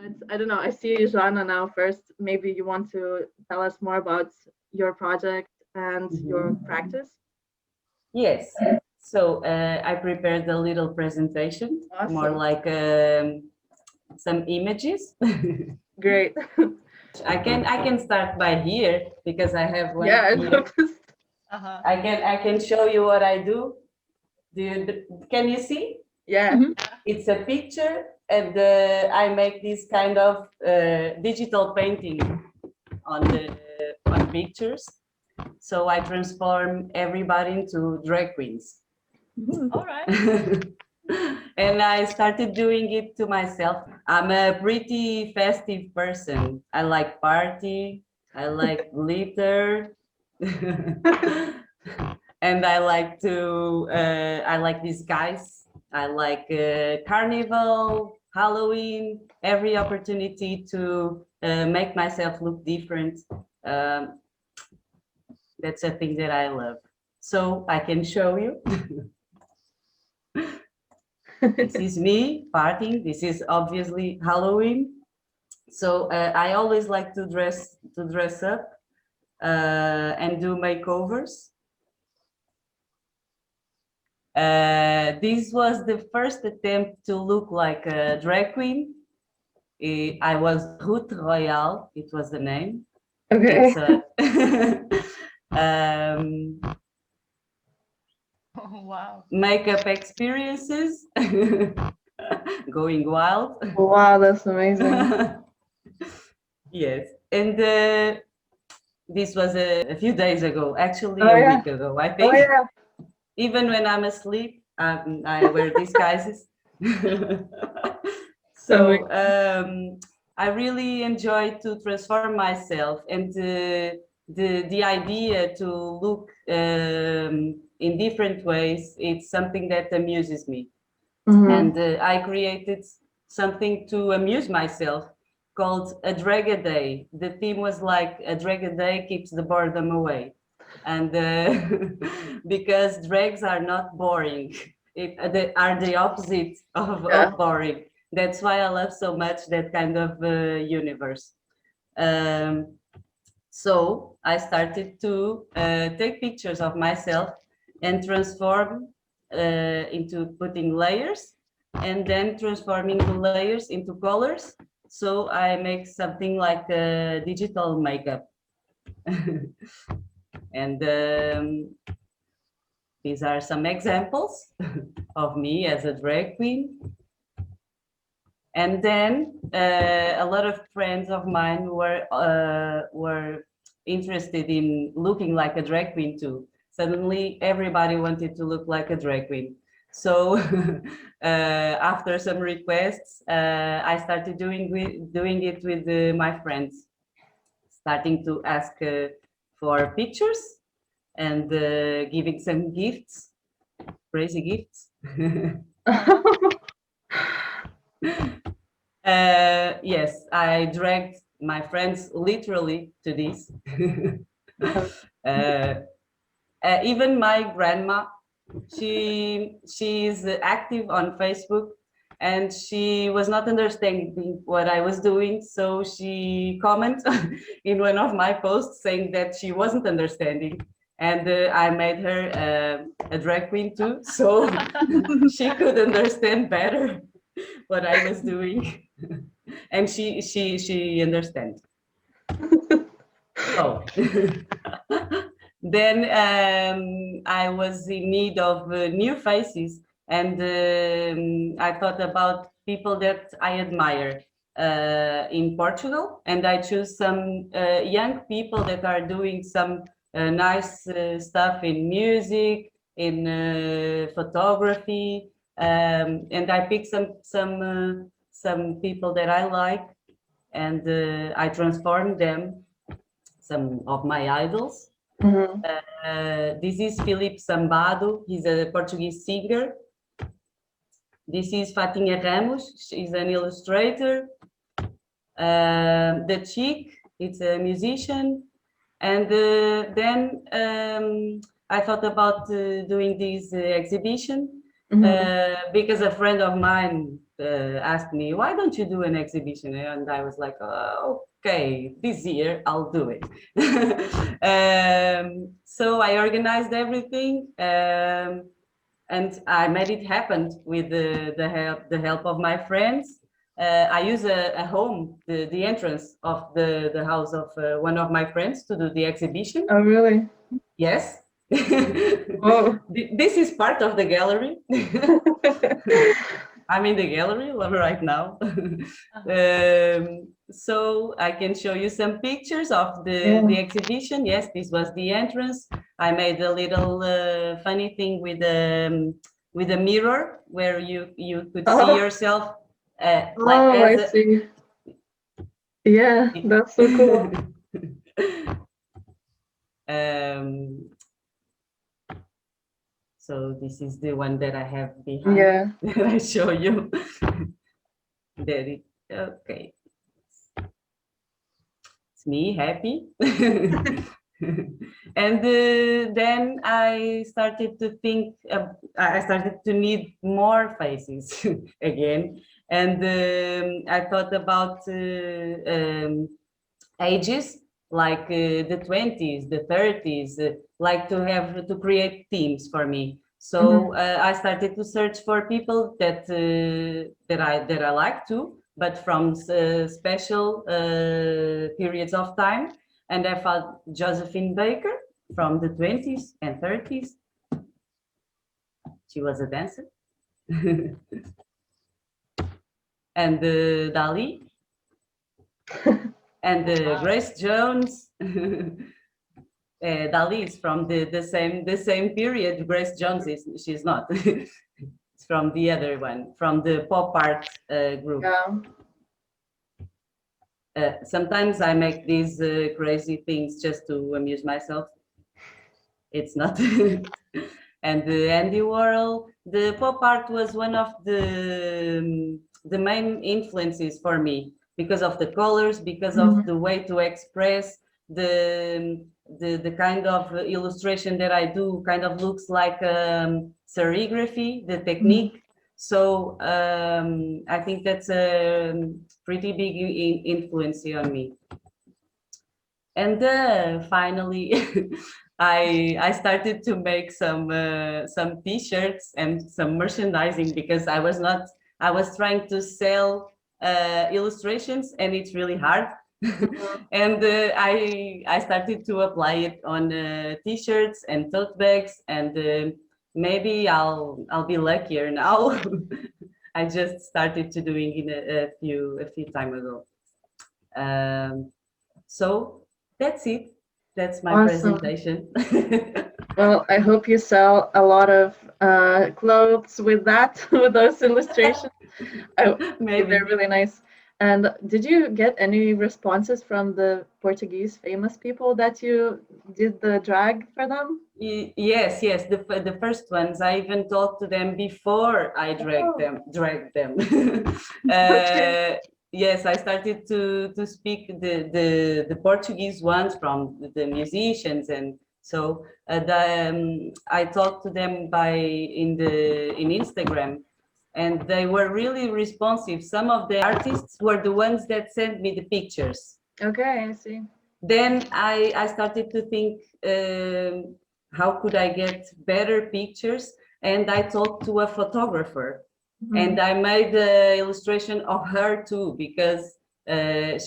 But I don't know. I see Joana now first. Maybe you want to tell us more about your project and your Mhm. practice. Yes. So I prepared a little presentation, more Awesome. like some images. Great. I can start by here because I have Yeah, one I here. noticed. Uh-huh. I can show you what I do. Can you see? Yeah. Mhm. It's a picture, and I make this kind of digital painting on pictures. So I transform everybody into drag queens. All right. And I started doing it to myself. I'm a pretty festive person. I like party, I like glitter, and I like disguise. I like carnival, Halloween, every opportunity to make myself look different. Um, that's a thing that I love. So I can show you. This is me partying. This is obviously Halloween. So I always like to dress up and do makeovers. This was the first attempt to look like a drag queen. I was Route Royale. It was the name. Okay. It's a um, Oh, wow. makeup experiences, going wild. Wow, that's amazing. Yes, and this was a few days ago, actually Oh a yeah. week ago, I Oh think. yeah. Even when I'm asleep, I wear disguises. So Amazing. I really enjoy to transform myself, and the idea to look in different ways. It's something that amuses me, Mm-hmm. and I created something to amuse myself called a drag a day. The theme was like a drag a day keeps the boredom away, and because drags are not boring, they are the opposite Yeah. of boring. That's why I love so much that kind of universe. Um, so I started to take pictures of myself and transform into putting layers, and then transforming the layers into colors. So I make something like digital makeup. And these are some examples of me as a drag queen. And then a lot of friends of mine were interested in looking like a drag queen too. Suddenly, everybody wanted to look like a drag queen. So after some requests, I started doing it with my friends, starting to ask for pictures and giving some gifts, crazy gifts. Yes, I dragged my friends literally to this. uh, Even my grandma, she is active on Facebook, and she was not understanding what I was doing, so she commented in one of my posts saying that she wasn't understanding, and I made her a drag queen too, so she could understand better what I was doing, and she understands. So then I was in need of new faces, and I thought about people that I admire in Portugal, and I choose some young people that are doing some nice stuff in music, in photography, and I picked some people that I like, and I transformed them, some of my idols. Mm-hmm. This is Filipe Sambado. He's a Portuguese singer. This is Fatinha Ramos. She's an illustrator. The Chick, it's a musician. And then I thought about doing this exhibition Mm-hmm. because a friend of mine asked me, why don't you do an exhibition? And I was like, okay, this year I'll do it. So I organized everything, and I made it happen with the help of my friends. I use a home, the entrance of the house of one of my friends to do the exhibition. Oh, really? Yes. Oh. This is part of the gallery. I'm in the gallery right now. So I can show you some pictures of the exhibition. Yes, this was the entrance. I made a little funny thing with a mirror where you could see yourself like as I see. Yeah, that's so cool. So this is the one that I have behind. Yeah. That I show you. There it. Okay. It's me happy. And then I started to think. I started to need more faces again, and I thought about ages like the 20s, the 30s, like to create themes for me. So I started to search for people that I like to, but from special periods of time. And I found Josephine Baker from the 20s and 30s. She was a dancer. And Dali. And Grace Jones. Dali is from the same period. Grace Jones she's not. It's from the other one, from the pop art group. Yeah. Sometimes I make these crazy things just to amuse myself. It's not. And Andy Warhol, the pop art was one of the main influences for me because of the colors, because of the way to express the kind of illustration that I do kind of looks like serigraphy, the technique. So I think that's a pretty big influence on me. And finally, I started to make some T-shirts and some merchandising because I was trying to sell illustrations, and it's really hard. And I started to apply it on T-shirts and tote bags, and maybe I'll be luckier now. I just started to doing it a few time ago. So that's it. That's my presentation. Well, I hope you sell a lot of clothes with that, with those illustrations. Maybe they're really nice. And did you get any responses from the Portuguese famous people that you did the drag for them? Yes, the first ones. I even talked to them before I dragged them. Yes, I started to speak the Portuguese ones from the musicians, and so I talked to them in Instagram, and they were really responsive. Some of the artists were the ones that sent me the pictures. Okay, I see. Then I started to think, how could I get better pictures? And I talked to a photographer. And I made the illustration of her too, because I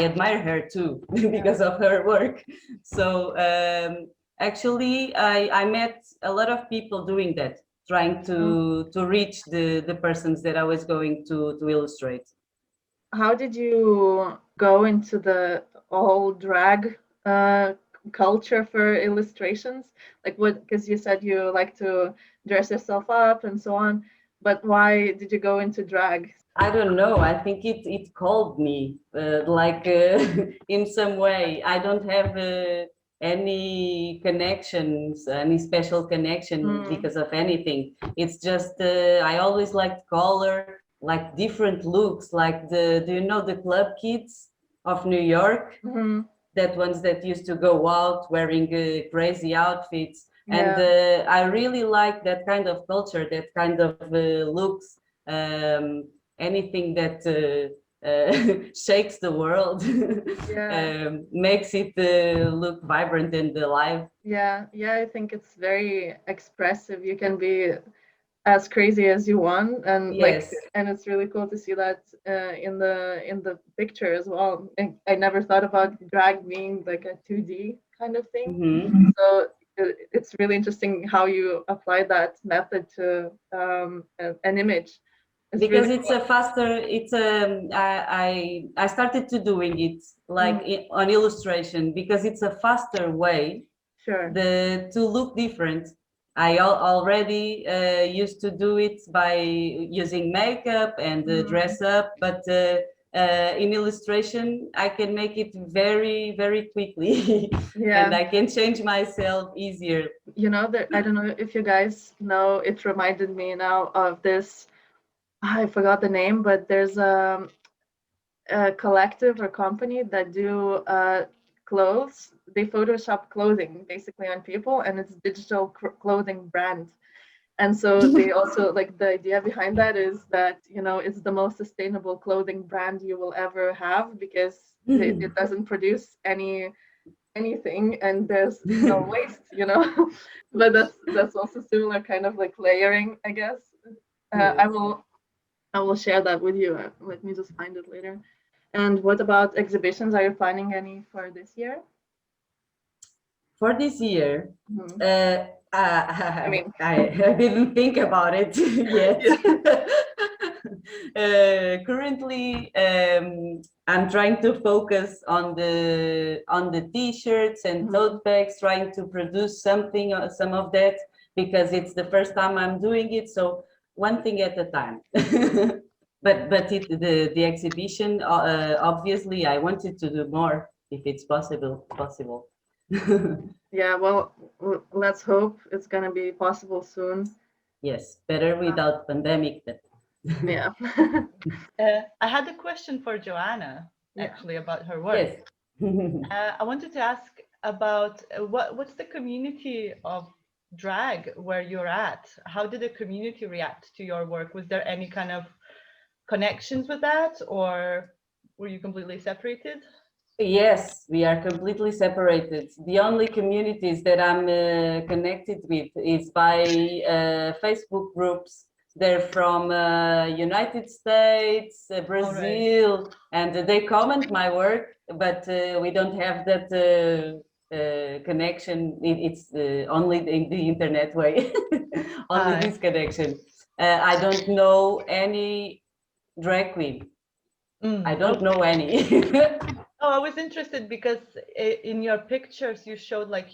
admire her too because of her work. So actually I met a lot of people doing that, trying to reach the persons that I was going to illustrate. How did you go into the whole drag culture for illustrations? Like what, because you said you like to dress yourself up and so on, but why did you go into drag? I don't know. I think it called me in some way. I don't have any connections, any special connection because of anything. It's just I always liked color, like different looks, like do you know the club kids of New York? That ones that used to go out wearing crazy outfits. And Yeah. I really like that kind of culture, that kind of looks, anything that shakes the world, Yeah. makes it look vibrant and alive. Yeah. Yeah. I think it's very expressive. You can be as crazy as you want, and like, Yes. and it's really cool to see that in the picture as well. I never thought about drag being like a 2D kind of thing. Mm-hmm. So it's really interesting how you apply that method to an image. It's Because really it's a cool. faster, it's I started to doing it like Mhm. on illustration because it's a faster way Sure. to look different. I already used to do it by using makeup and Mhm. dress up, but in illustration I can make it very very quickly, and Yeah. I can change myself easier. You know, that I don't know if you guys know, it reminded me now of this. I forgot the name, but there's a collective or company that do clothes. They Photoshop clothing basically on people, and it's digital clothing brand. And so they also, like, the idea behind that is that, you know, it's the most sustainable clothing brand you will ever have, because it doesn't produce anything, and there's no waste, you know. But that's also similar kind of like layering, I guess. uh, i Yes. will I will share that with you. Let me just find it later. And what about exhibitions? Are you planning any for this year? For this year, Mhm. uh, I mean, I didn't think about it yet. yeah. Currently, I'm trying to focus on the t-shirts and Mhm. tote bags, trying to produce something, some of that, because it's the first time I'm doing it. So one thing at a time. But the exhibition, obviously, I wanted to do more if it's possible. Yeah, well, let's hope it's gonna be possible soon. Yes, better without pandemic. Yeah. I had a question for Joanna, Yeah. actually, about her work. Yes. I wanted to ask about what's the community of drag where you're at? How did the community react to your work? Was there any kind of connections with that, or were you completely separated? Yes, we are completely separated. The only communities that I'm connected with is by Facebook groups. They're from United States, All right. Brazil, and they comment my work, but we don't have that connection. It's only the internet way, only Hi. this connection. I don't know any drag queen. I don't Okay. know any. Oh, I was interested because in your pictures you showed like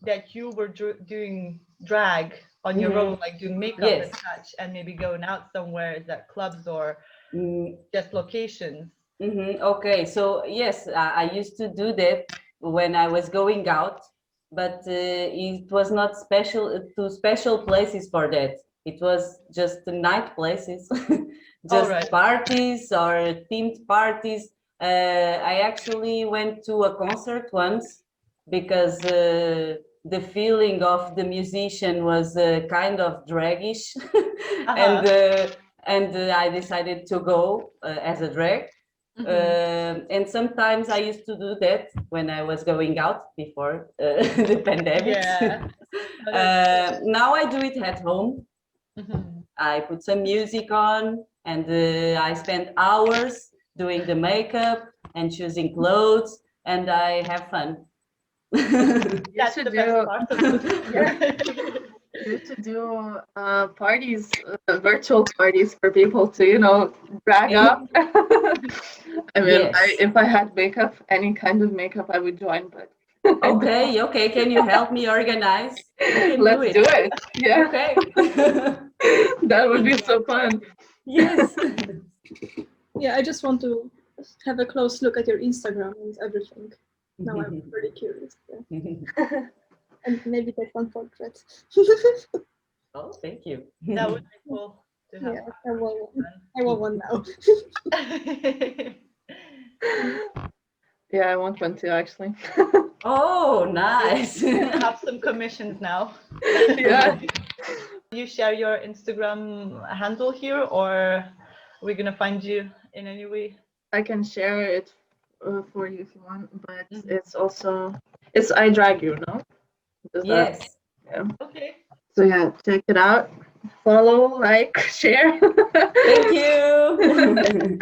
that you were doing drag on your Mhm. own, like doing makeup and Yes. such, and maybe going out somewhere, is that clubs or Mm, just locations? okay. So yes, I used to do that when I was going out, but it was not special to special places for that. It was just the night places, All just right. parties or themed parties. I actually went to a concert once because the feeling of the musician was kind of dragish, and Uh-huh. uh, I decided to go as a drag. Hmm. And sometimes I used to do that when I was going out before the pandemic. Yeah. Oh, that's cool. Now I do it at home. Hmm. I put some music on, and I spend hours doing the makeup and choosing clothes, and I have fun. You That's should the best do, part of yeah, it. you should do parties, virtual parties for people to, you know, drag up. Mhm. I mean, Yes. if I had makeup, any kind of makeup, I would join, but I don't. Okay, okay. Can you help me organize? We can do Let's do it. it. Yeah, Okay. that would be so fun. Yes. Yeah, I just want to have a close look at your Instagram and everything. Now I'm really curious. Yeah. And maybe take one portrait. Oh, thank you. That would be cool to have Yeah, I want one. I want one now. fun. Yeah, I want one too, actually. Oh, nice. Have some commissions now. Yeah. You share your Instagram handle here, or are we gonna find you in any way? I can share it for you if you want, but it's Idragyou, no? Is that, Yes. yeah. Okay. So yeah, check it out. Follow, like, share. Thank you.